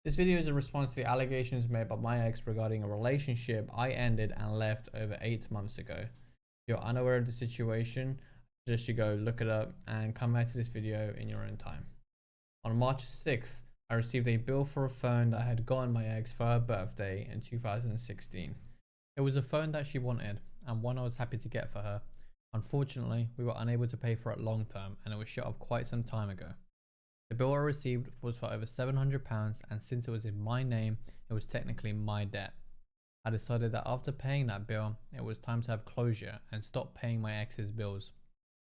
This video is a response to the allegations made by my ex regarding a relationship I ended and left over 8 months ago. If you're unaware of the situation, I suggest you go look it up and come back to this video in your own time. On March 6th, I received a bill for a phone that I had gotten my ex for her birthday in 2016. It was a phone that she wanted and one I was happy to get for her. Unfortunately, we were unable to pay for it long term and it was shut off quite some time ago. The bill I received was for over £700, and since it was in my name, it was technically my debt. I decided that after paying that bill, it was time to have closure and stop paying my ex's bills.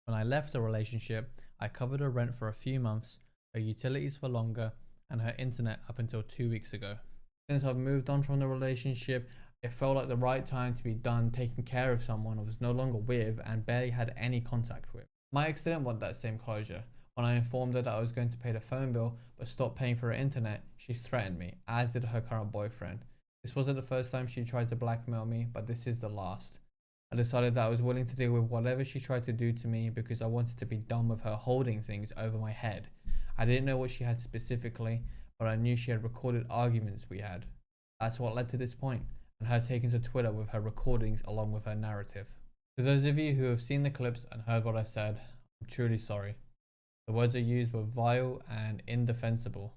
When I left the relationship, I covered her rent for a few months, her utilities for longer, and her internet up until 2 weeks ago. Since I've moved on from the relationship, it felt like the right time to be done taking care of someone I was no longer with and barely had any contact with. My ex didn't want that same closure. When I informed her that I was going to pay the phone bill but stop paying for her internet, she threatened me, as did her current boyfriend. This wasn't the first time she tried to blackmail me, but this is the last. I decided that I was willing to deal with whatever she tried to do to me because I wanted to be done with her holding things over my head. I didn't know what she had specifically, but I knew she had recorded arguments we had. That's what led to this point, and her taking to Twitter with her recordings along with her narrative. To those of you who have seen the clips and heard what I said, I'm truly sorry. The words I used were vile and indefensible.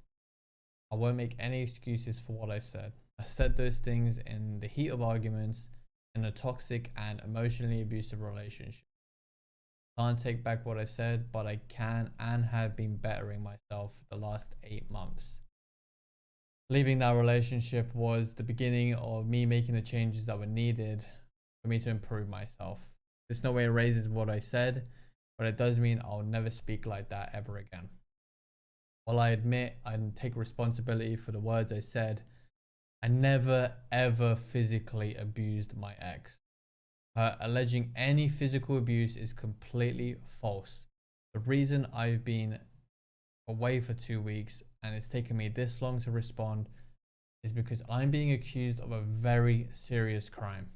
I won't make any excuses for what I said. I said those things in the heat of arguments in a toxic and emotionally abusive relationship. I can't take back what I said, but I can and have been bettering myself the last 8 months. Leaving that relationship was the beginning of me making the changes that were needed for me to improve myself. This no way erases what I said, but it does mean I'll never speak like that ever again. While I admit and take responsibility for the words I said, I never ever physically abused my ex. Her alleging any physical abuse is completely false. The reason I've been away for 2 weeks and it's taken me this long to respond is because I'm being accused of a very serious crime.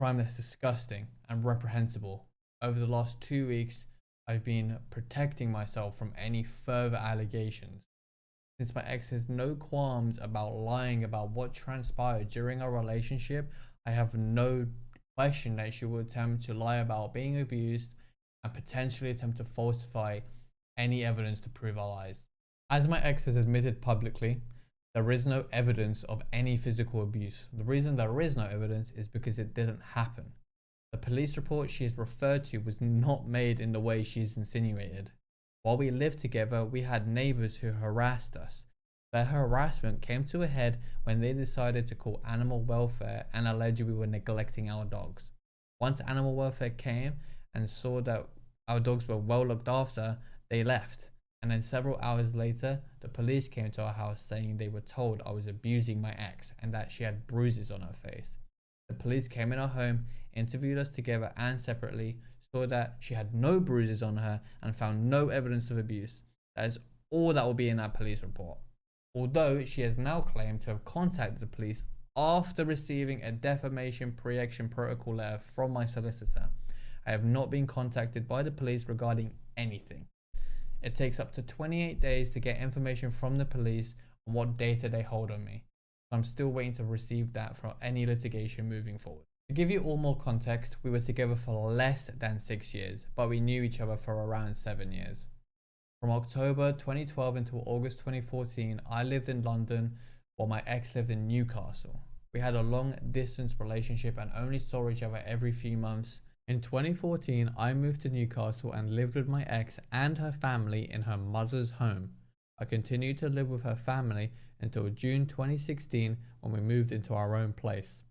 Crime that's disgusting and reprehensible. Over the last 2 weeks, I've been protecting myself from any further allegations. Since my ex has no qualms about lying about what transpired during our relationship, I have no question that she will attempt to lie about being abused and potentially attempt to falsify any evidence to prove our lies. As my ex has admitted publicly, there is no evidence of any physical abuse. The reason there is no evidence is because it didn't happen. The police report she has referred to was not made in the way she's insinuated. While we lived together, we had neighbors who harassed us. Their harassment came to a head when they decided to call animal welfare and alleged we were neglecting our dogs. Once animal welfare came and saw that our dogs were well looked after, they left. And then several hours later, the police came to our house saying they were told I was abusing my ex and that she had bruises on her face. The police came in our home, interviewed us together and separately, saw that she had no bruises on her and found no evidence of abuse. That is all that will be in that police report. Although she has now claimed to have contacted the police after receiving a defamation pre-action protocol letter from my solicitor, I have not been contacted by the police regarding anything. It takes up to 28 days to get information from the police on what data they hold on me. I'm still waiting to receive that for any litigation moving forward. To give you all more context, we were together for less than 6 years, but we knew each other for around 7 years. From October 2012 until August 2014, I lived in London while my ex lived in Newcastle. We had a long distance relationship and only saw each other every few months. In 2014, I moved to Newcastle and lived with my ex and her family in her mother's home. I continued to live with her family until June 2016 when we moved into our own place.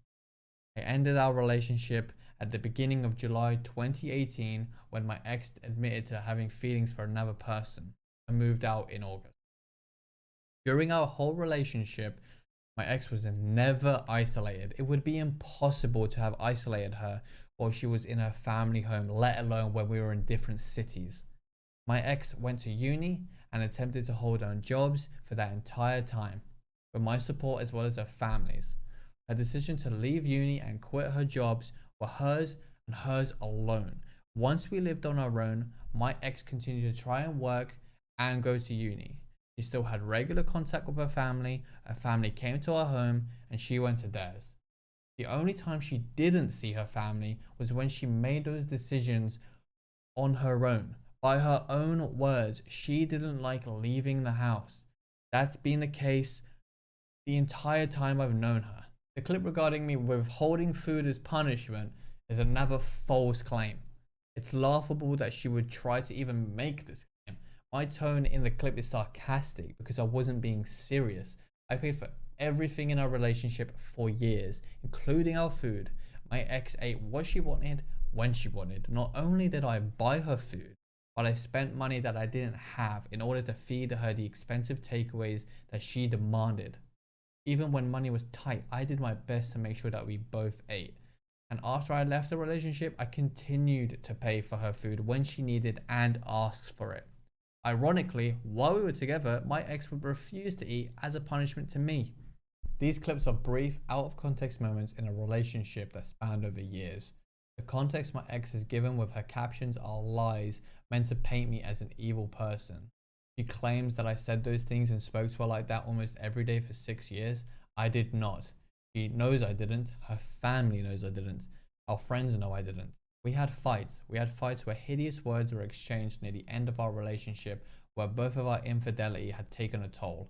I ended our relationship at the beginning of July 2018 when my ex admitted to having feelings for another person and moved out in August. During our whole relationship, my ex was never isolated. It would be impossible to have isolated her while she was in her family home, let alone when we were in different cities. My ex went to uni and attempted to hold down jobs for that entire time, with my support as well as her family's. Her decision to leave uni and quit her jobs were hers and hers alone. Once we lived on our own, my ex continued to try and work and go to uni. She still had regular contact with her family came to our home, and she went to theirs. The only time she didn't see her family was when she made those decisions on her own. By her own words, she didn't like leaving the house. That's been the case the entire time I've known her. The clip regarding me withholding food as punishment is another false claim. It's laughable that she would try to even make this claim. My tone in the clip is sarcastic because I wasn't being serious. I paid for everything in our relationship for years, including our food. My ex ate what she wanted, when she wanted. Not only did I buy her food, but I spent money that I didn't have in order to feed her the expensive takeaways that she demanded. Even when money was tight, I did my best to make sure that we both ate. And after I left the relationship, I continued to pay for her food when she needed and asked for it. Ironically, while we were together, my ex would refuse to eat as a punishment to me. These clips are brief, out of context moments in a relationship that spanned over years. The context my ex has given with her captions are lies meant to paint me as an evil person. She claims that I said those things and spoke to her like that almost every day for 6 years. I did not. She knows I didn't. Her family knows I didn't. Our friends know I didn't. We had fights. We had fights where hideous words were exchanged near the end of our relationship, where both of our infidelity had taken a toll.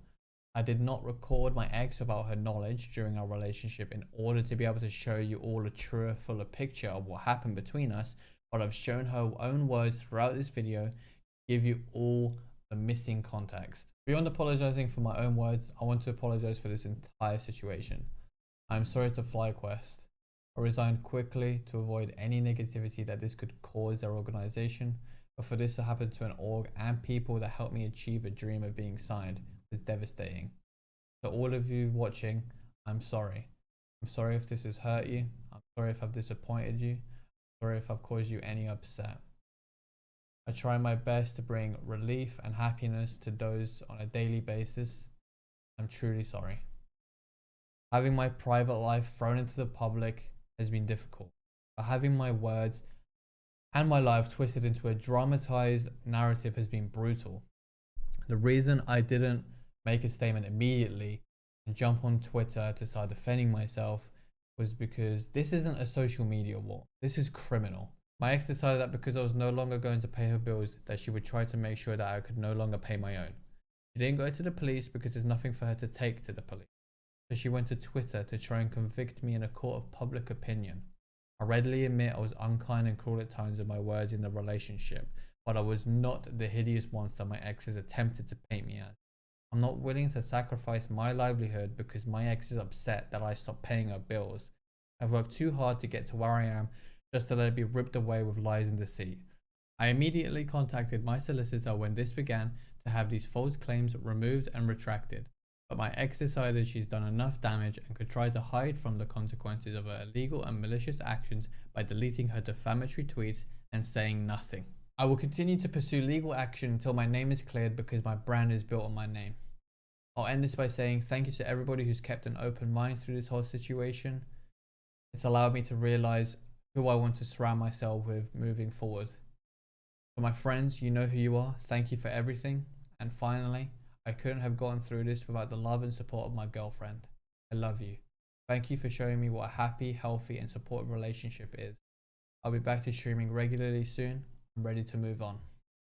I did not record my ex without her knowledge during our relationship in order to be able to show you all a truer, fuller picture of what happened between us, but I've shown her own words throughout this video to give you all the missing context. Beyond apologizing for my own words, I want to apologize for this entire situation. I'm sorry to FlyQuest. I resigned quickly to avoid any negativity that this could cause their organization, but for this to happen to an org and people that helped me achieve a dream of being signed was devastating. To all of you watching, I'm sorry. I'm sorry if this has hurt you. I'm sorry if I've disappointed you. I'm sorry if I've caused you any upset. I try my best to bring relief and happiness to those on a daily basis. I'm truly sorry. Having my private life thrown into the public has been difficult, but having my words and my life twisted into a dramatized narrative has been brutal. The reason I didn't make a statement immediately and jump on Twitter to start defending myself was because this isn't a social media war. This is criminal. My ex decided that because I was no longer going to pay her bills, that she would try to make sure that I could no longer pay my own. She didn't go to the police because there's nothing for her to take to the police. So she went to Twitter to try and convict me in a court of public opinion. I readily admit I was unkind and cruel at times in my words in the relationship, but I was not the hideous monster my ex has attempted to paint me as. I'm not willing to sacrifice my livelihood because my ex is upset that I stopped paying her bills. I've worked too hard to get to where I am just to let it be ripped away with lies and deceit. I immediately contacted my solicitor when this began to have these false claims removed and retracted. But my ex decided she's done enough damage and could try to hide from the consequences of her illegal and malicious actions by deleting her defamatory tweets and saying nothing. I will continue to pursue legal action until my name is cleared because my brand is built on my name. I'll end this by saying thank you to everybody who's kept an open mind through this whole situation. It's allowed me to realize who I want to surround myself with moving forward. For my friends, you know who you are. Thank you for everything. And finally, I couldn't have gotten through this without the love and support of my girlfriend. I love you. Thank you for showing me what a happy, healthy, and supportive relationship is. I'll be back to streaming regularly soon. I'm ready to move on.